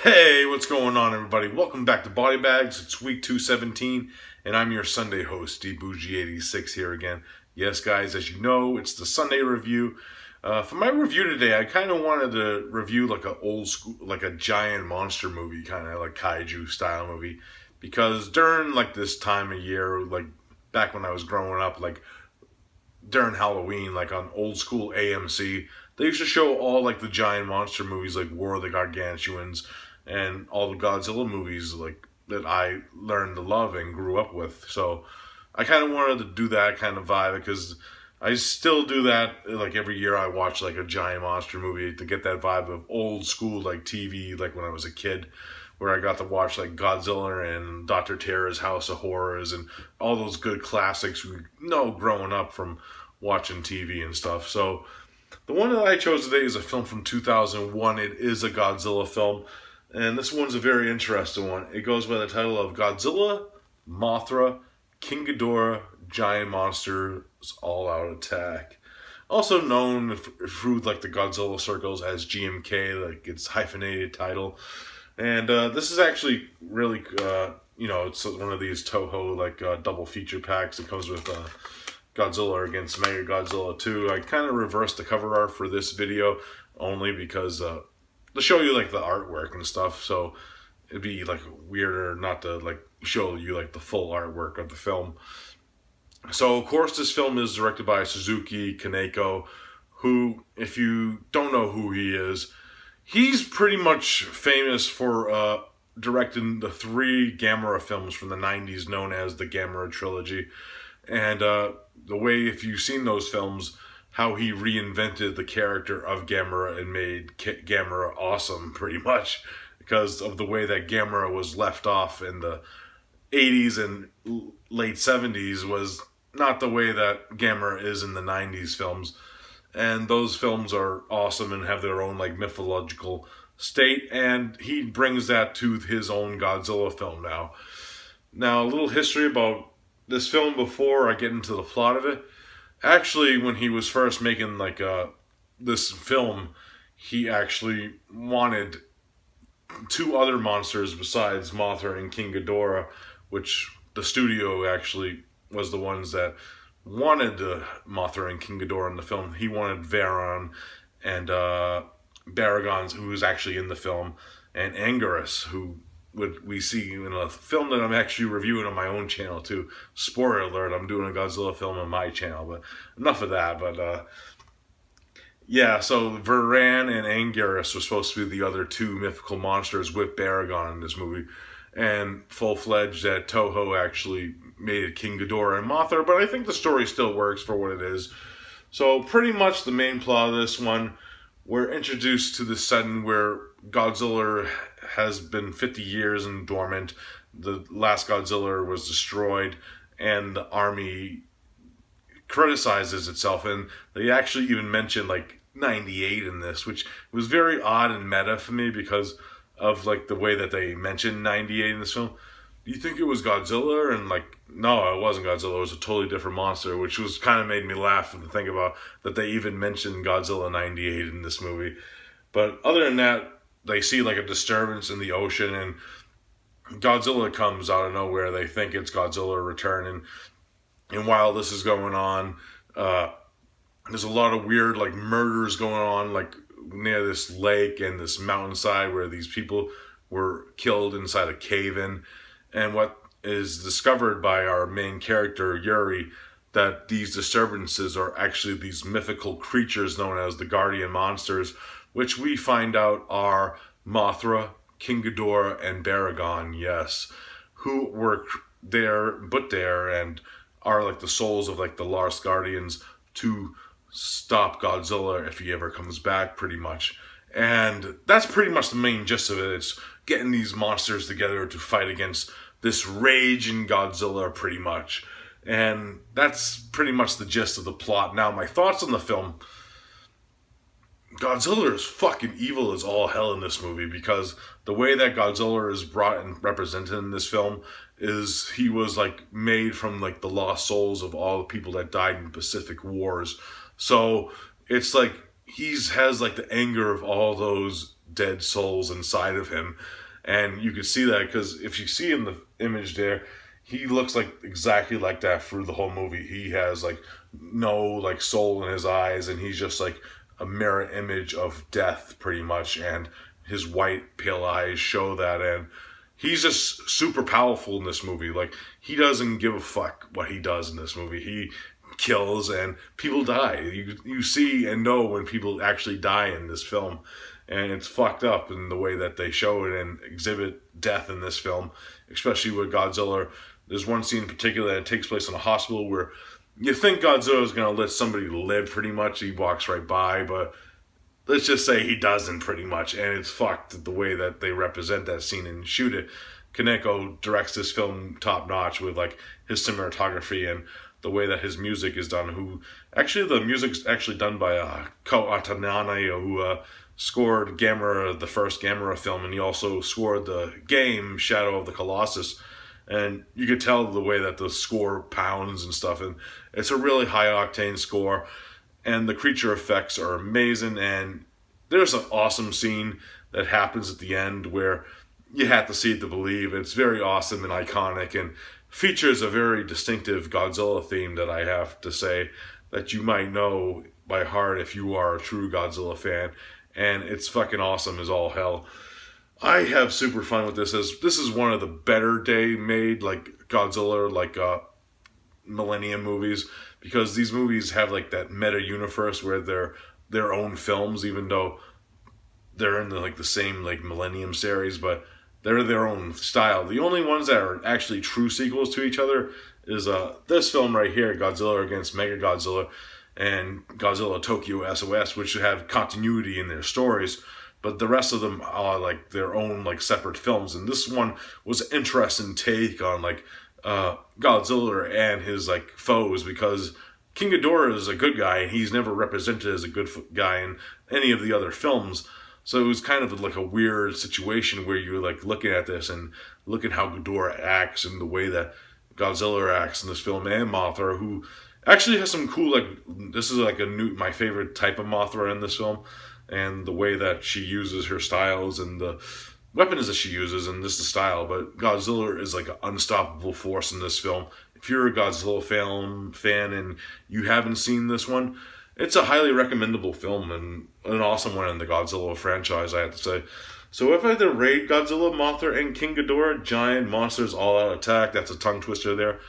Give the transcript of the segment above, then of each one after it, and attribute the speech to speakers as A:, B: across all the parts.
A: Hey, what's going on, everybody? Welcome back to Body Bags. It's week 217, and I'm your Sunday host, Bourgie86 here again. Yes, guys, as you know, it's the Sunday review. For my review today, I kind of wanted to review like a old school, like a giant monster movie, kind of like kaiju style movie, because during like this time of year, like back when I was growing up, like during Halloween, like on old school AMC, they used to show all like the giant monster movies like War of the Gargantuans and all the Godzilla movies like that I learned to love and grew up with. So I kind of wanted to do that kind of vibe because I still do that like every year I watch like a giant monster movie to get that vibe of old school like TV like when I was a kid, where I got to watch like Godzilla and Dr. Terror's House of Horrors and all those good classics we know growing up from watching TV and stuff. So the one that I chose today is a film from 2001. It is a Godzilla film, and this one's a very interesting one. It goes by the title of Godzilla, Mothra, King Ghidorah, Giant Monsters All-Out Attack. Also known through like the Godzilla circles as GMK, like its hyphenated title. And this is actually really, it's one of these Toho like double feature packs. It comes with Godzilla against Mega Godzilla 2. I kind of reversed the cover art for this video only because to show you like the artwork and stuff. So it'd be like weirder not to like show you like the full artwork of the film. So of course this film is directed by Suzuki Kaneko, who, if you don't know who he is, he's pretty much famous for directing the 3 Gamera films from the 90s known as the Gamera trilogy. And the way, if you've seen those films, how he reinvented the character of Gamera and made Gamera awesome, pretty much, because of the way that Gamera was left off in the 80s and late 70s was not the way that Gamera is in the 90s films. And those films are awesome and have their own like mythological state, and he brings that to his own Godzilla film now. Now, a little history about this film before I get into the plot of it. Actually, when he was first making like this film, he actually wanted 2 other monsters besides Mothra and King Ghidorah, which the studio actually was the ones that wanted Mothra and King Ghidorah in the film. He wanted Varon and Baragon, who was actually in the film, and Anguirus, who we see in a film that I'm actually reviewing on my own channel too. Spoiler alert, I'm doing a Godzilla film on my channel, but enough of that. But yeah, so Varan and Anguirus were supposed to be the other 2 mythical monsters with Baragon in this movie. And full-fledged that Toho actually made it King Ghidorah and Mothra, but I think the story still works for what it is. So pretty much the main plot of this one, we're introduced to the setting where Godzilla has been 50 years in dormant. The last Godzilla was destroyed, and the army criticizes itself, and they actually even mention like 98 in this, which was very odd and meta for me because of like the way that they mentioned 98 in this film. Do you think it was Godzilla? And like, no, it wasn't Godzilla. It was a totally different monster, which was kind of made me laugh to think about that they even mentioned Godzilla 98 in this movie. But other than that, they see like a disturbance in the ocean, and Godzilla comes out of nowhere. They think it's Godzilla returning, and while this is going on, there's a lot of weird like murders going on, like near this lake and this mountainside where these people were killed inside a cave-in. And what is discovered by our main character, Yuri, that these disturbances are actually these mythical creatures known as the Guardian Monsters, which we find out are Mothra, King Ghidorah, and Baragon, yes, who were there, and are like the souls of like the lost Guardians to stop Godzilla if he ever comes back, pretty much. And that's pretty much the main gist of it. It's getting these monsters together to fight against this raging Godzilla, pretty much. And that's pretty much the gist of the plot. Now, my thoughts on the film. Godzilla is fucking evil as all hell in this movie, because the way that Godzilla is brought and represented in this film is he was like made from like the lost souls of all the people that died in Pacific Wars. So it's like has like the anger of all those dead souls inside of him. And you can see that because if you see in the image there, he looks like exactly like that through the whole movie. He has like no like soul in his eyes, and he's just like a mirror image of death pretty much, and his white pale eyes show that. And he's just super powerful in this movie. Like, he doesn't give a fuck what he does in this movie. He kills and people die. You see and know when people actually die in this film. And it's fucked up in the way that they show it and exhibit death in this film, especially with Godzilla. There's one scene in particular that takes place in a hospital where you think Godzilla is going to let somebody live pretty much. He walks right by, but let's just say he doesn't pretty much. And it's fucked the way that they represent that scene and shoot it. Kaneko directs this film top notch with like his cinematography and the way that his music is done. Who actually, the music's actually done by Ko Atanane, who scored Gamera, the first Gamera film, and he also scored the game Shadow of the Colossus. And you could tell the way that the score pounds and stuff, and it's a really high octane score, and the creature effects are amazing. And there's an awesome scene that happens at the end where you have to see it to believe. It's very awesome and iconic, and features a very distinctive Godzilla theme that I have to say that you might know by heart if you are a true Godzilla fan. And it's fucking awesome as all hell. I have super fun with this. As this is one of the better day made like Godzilla, like Millennium movies, because these movies have like that meta universe where they're their own films, even though they're in the same like Millennium series, but they're their own style. The only ones that are actually true sequels to each other is this film right here, Godzilla against Mechagodzilla, and Godzilla Tokyo SOS, which have continuity in their stories, but the rest of them are like their own like separate films. And this one was an interesting take on like Godzilla and his like foes, because King Ghidorah is a good guy and he's never represented as a good guy in any of the other films. So it was kind of like a weird situation where you're like looking at this and look at how Ghidorah acts and the way that Godzilla acts in this film, and Mothra, who actually has some cool, like, this is like my favorite type of Mothra in this film, and the way that she uses her styles and the weapons that she uses, and this is the style. But Godzilla is like an unstoppable force in this film. If you're a Godzilla fan and you haven't seen this one, it's a highly recommendable film and an awesome one in the Godzilla franchise, I have to say. So if I had to rate Godzilla, Mothra, and King Ghidorah, Giant Monsters All-Out Attack, that's a tongue twister there,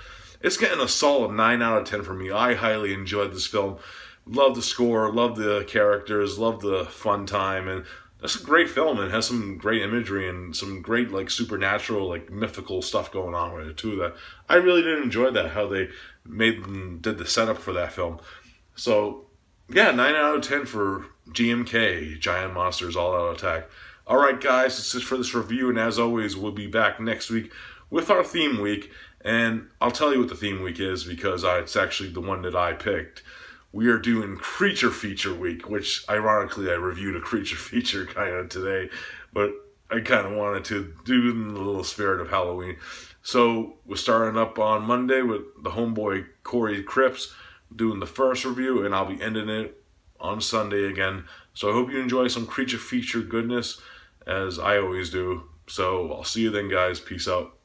A: it's getting a solid 9 out of 10 for me. I highly enjoyed this film. Love the score, love the characters, love the fun time, and it's a great film. It has some great imagery and some great like supernatural, like mythical stuff going on with it too. That I really did enjoy that, how they did the setup for that film. So yeah, 9 out of 10 for GMK, Giant Monsters All-Out Attack. Alright guys, that's it for this review, and as always, we'll be back next week with our theme week. And I'll tell you what the theme week is, because it's actually the one that I picked. We are doing Creature Feature Week, which ironically I reviewed a Creature Feature kind of today, but I kind of wanted to do it in the little spirit of Halloween. So we're starting up on Monday with the homeboy Corey Cripps doing the first review, and I'll be ending it on Sunday again. So I hope you enjoy some Creature Feature goodness, as I always do. So I'll see you then, guys. Peace out.